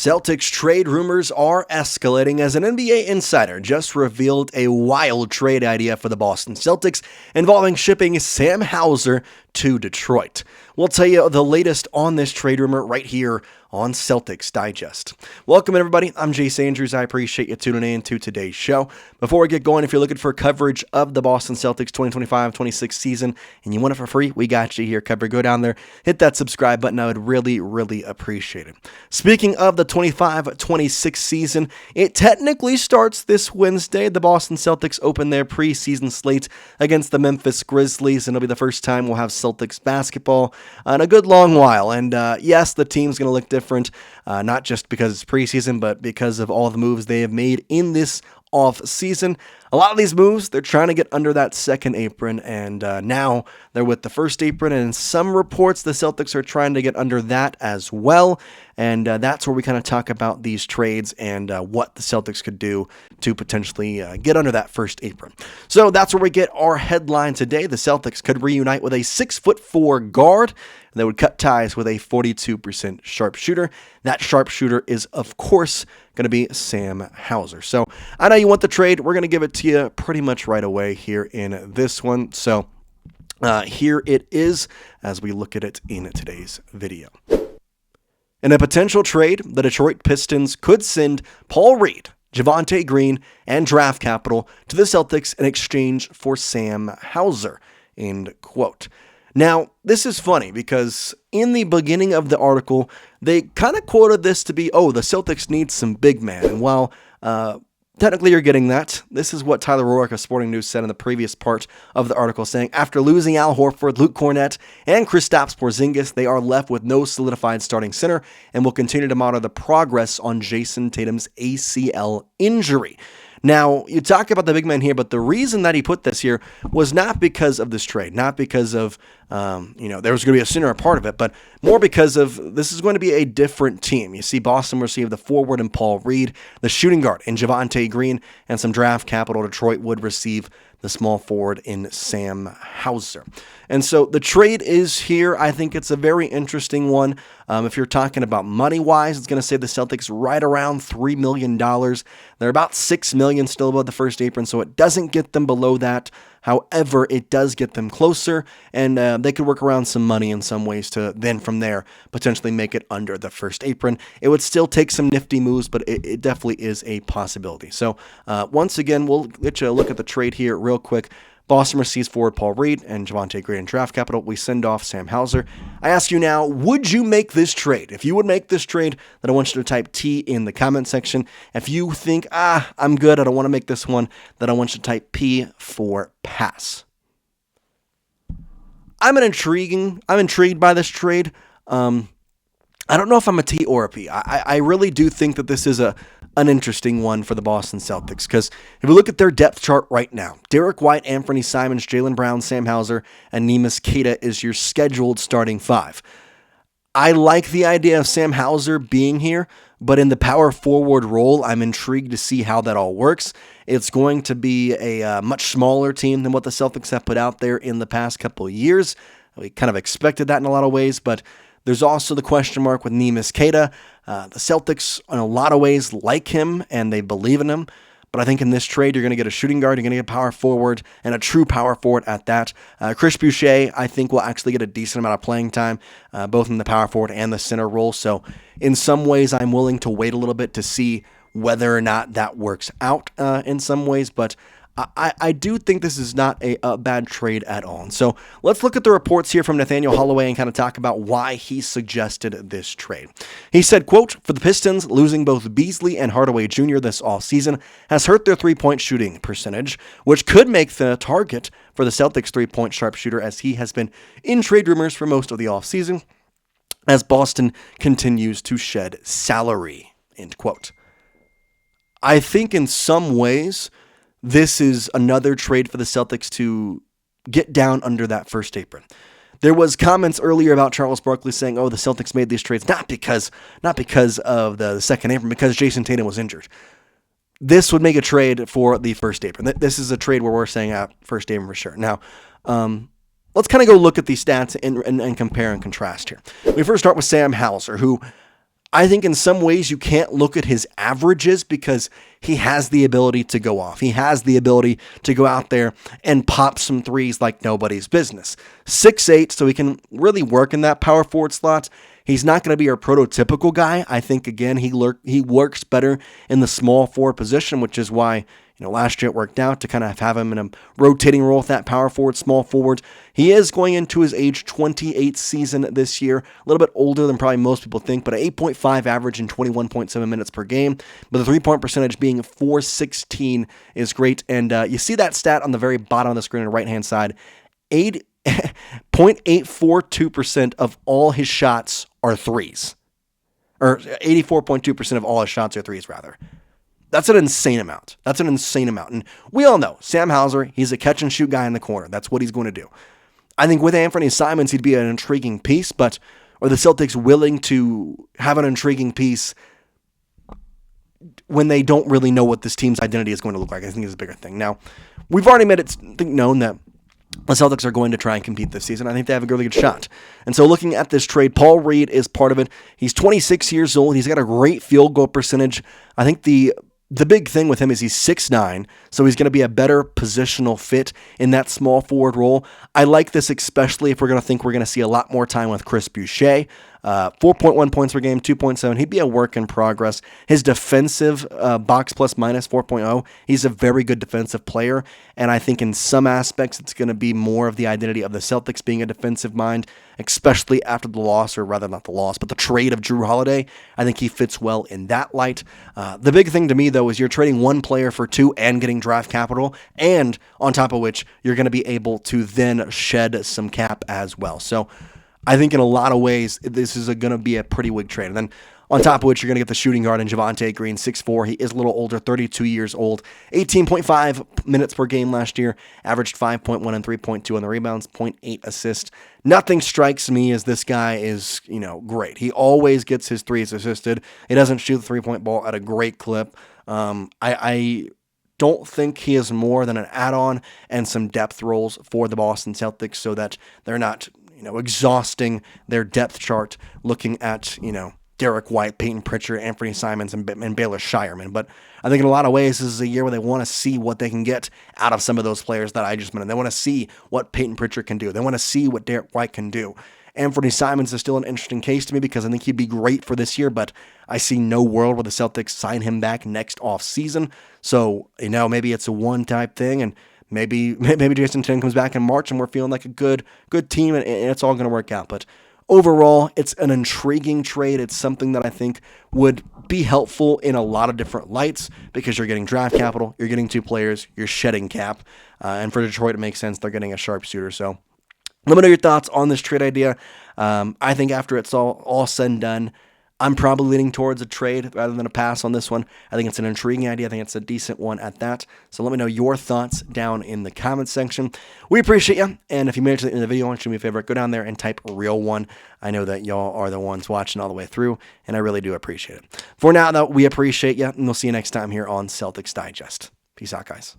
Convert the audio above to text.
Celtics trade rumors are escalating as an NBA insider just revealed a wild trade idea for the Boston Celtics involving shipping Sam Hauser to Detroit. We'll tell you the latest on this trade rumor right here on Celtics Digest. Welcome everybody, I'm Jace Andrews. I appreciate you tuning in to today's show. Before we get going, if you're looking for coverage of the Boston Celtics 2025-26 season and you want it for free, we got you here covered. Go down there, hit that subscribe button. I would really appreciate it. Speaking of the 25-26 season, it technically starts this Wednesday. The Boston Celtics open their preseason slate against the Memphis Grizzlies, and it'll be the first time we'll have Celtics basketball in a good long while. And yes, the team's going to look different, not just because it's preseason, but because of all the moves they have made in this off season. A lot of these moves, they're trying to get under that second apron, and now they're with the first apron, and in some reports, the Celtics are trying to get under that as well, and that's where we kind of talk about these trades and what the Celtics could do to potentially get under that first apron. So that's where we get our headline today. The Celtics could reunite with a 6'4" guard that would cut ties with a 42% sharpshooter. That sharpshooter is, of course, going to be Sam Hauser. So I know you want the trade. We're going to give it to you pretty much right away here in this one. So here it is as we look at it in today's video. In a potential trade, the Detroit Pistons could send Paul Reed, Javonte Green, and draft capital to the Celtics in exchange for Sam Hauser, end quote. Now, this is funny because in the beginning of the article, they kind of quoted this to be, the Celtics need some big man. And while technically you're getting that, this is what Tyler Rourke of Sporting News said in the previous part of the article, saying, after losing Al Horford, Luke Kornet, and Kristaps Porziņģis, they are left with no solidified starting center and will continue to monitor the progress on Jayson Tatum's ACL injury. Now, you talk about the big man here, but the reason that he put this here was not because of this trade, not because of, there was going to be a center a part of it, but more because of this is going to be a different team. You see Boston receive the forward in Paul Reed, the shooting guard in Javonte Green, and some draft capital. Detroit would receive the small forward in Sam Hauser. And so the trade is here. I think it's a very interesting one. If you're talking about money-wise, it's going to save the Celtics right around $3 million. They're about $6 million still above the first apron, so it doesn't get them below that. However, it does get them closer, and they could work around some money in some ways to then from there potentially make it under the first apron. It would still take some nifty moves, but it definitely is a possibility. So once again, we'll get you a look at the trade here real quick. Boston receives forward Paul Reed and Javonte Green in draft capital. We send off Sam Hauser. I ask you now, would you make this trade? If you would make this trade, then I want you to type T in the comment section. If you think, I'm good, I don't want to make this one, then I want you to type P for pass. I'm intrigued by this trade. I don't know if I'm a T or a P. I really do think that this is an interesting one for the Boston Celtics, because if we look at their depth chart right now, Derrick White, Anthony Simons, Jaylen Brown, Sam Hauser, and Neemias Queta is your scheduled starting five. I like the idea of Sam Hauser being here, but in the power forward role, I'm intrigued to see how that all works. It's going to be a much smaller team than what the Celtics have put out there in the past couple of years. We kind of expected that in a lot of ways, but there's also the question mark with Neemias Queta. The Celtics, in a lot of ways, like him, and they believe in him. But I think in this trade, you're going to get a shooting guard, you're going to get a power forward, and a true power forward at that. Chris Boucher, I think, will actually get a decent amount of playing time, both in the power forward and the center role. So in some ways, I'm willing to wait a little bit to see whether or not that works out in some ways. But I do think this is not a bad trade at all. And so let's look at the reports here from Nathaniel Holloway and kind of talk about why he suggested this trade. He said, quote, for the Pistons, losing both Beasley and Hardaway Jr. this offseason has hurt their three-point shooting percentage, which could make the target for the Celtics three-point sharpshooter, as he has been in trade rumors for most of the offseason as Boston continues to shed salary, end quote. I think in some ways this is another trade for the Celtics to get down under that first apron. There was comments earlier about Charles Barkley saying, the Celtics made these trades not because of the second apron, because Jayson Tatum was injured. This would make a trade for the first apron. This is a trade where we're saying first apron for sure. Now, let's kind of go look at these stats and compare and contrast here. We first start with Sam Hauser, who I think in some ways you can't look at his averages because he has the ability to go off. He has the ability to go out there and pop some threes like nobody's business. 6'8", so he can really work in that power forward slot. He's not going to be our prototypical guy. I think, again, he works better in the small forward position, which is why last year it worked out to kind of have him in a rotating role with that power forward, small forward. He is going into his age 28 season this year, a little bit older than probably most people think, but an 8.5 average in 21.7 minutes per game. But the three-point percentage being .416 is great. And you see that stat on the very bottom of the screen on the right-hand side. 0.842% of all his shots are threes. Or 84.2% of all his shots are threes, rather. That's an insane amount. And we all know, Sam Hauser, he's a catch-and-shoot guy in the corner. That's what he's going to do. I think with Anthony Simons, he'd be an intriguing piece, but are the Celtics willing to have an intriguing piece when they don't really know what this team's identity is going to look like? I think is a bigger thing. Now, we've already made it known that the Celtics are going to try and compete this season. I think they have a really good shot. And so looking at this trade, Paul Reed is part of it. He's 26 years old. He's got a great field goal percentage. I think the big thing with him is he's 6'9", so he's going to be a better positional fit in that small forward role. I like this especially if we're going to see a lot more time with Chris Boucher. 4.1 points per game, 2.7. He'd be a work in progress. His defensive box plus minus 4.0. He's a very good defensive player, and I think in some aspects it's going to be more of the identity of the Celtics being a defensive mind, especially after the loss, or rather not the loss, but the trade of Jrue Holiday. I think he fits well in that light. The big thing to me, though, is you're trading one player for two and getting draft capital, and on top of which, you're going to be able to then shed some cap as well. So I think in a lot of ways, this is going to be a pretty big trade. And then on top of which, you're going to get the shooting guard in Javonte Green, 6'4". He is a little older, 32 years old, 18.5 minutes per game last year, averaged 5.1 and 3.2 on the rebounds, 0.8 assists. Nothing strikes me as this guy is, great. He always gets his threes assisted. He doesn't shoot the three-point ball at a great clip. I don't think he is more than an add-on and some depth roles for the Boston Celtics so that they're not exhausting their depth chart looking at, Derrick White, Peyton Pritchard, Anthony Simons, and Baylor Shireman. But I think in a lot of ways, this is a year where they want to see what they can get out of some of those players that I just mentioned. They want to see what Peyton Pritchard can do. They want to see what Derrick White can do. Anthony Simons is still an interesting case to me because I think he'd be great for this year, but I see no world where the Celtics sign him back next offseason. So, maybe it's a one-type thing, and Maybe Jayson Tatum comes back in March and we're feeling like a good team and it's all going to work out. But overall, it's an intriguing trade. It's something that I think would be helpful in a lot of different lights because you're getting draft capital, you're getting two players, you're shedding cap. And for Detroit, it makes sense. They're getting a sharpshooter. So let me know your thoughts on this trade idea. I think after it's all said and done, I'm probably leaning towards a trade rather than a pass on this one. I think it's an intriguing idea. I think it's a decent one at that. So let me know your thoughts down in the comments section. We appreciate you. And if you made it to the end of the video, do me a favor, go down there and type real one. I know that y'all are the ones watching all the way through, and I really do appreciate it. For now, though, we appreciate you, and we'll see you next time here on Celtics Digest. Peace out, guys.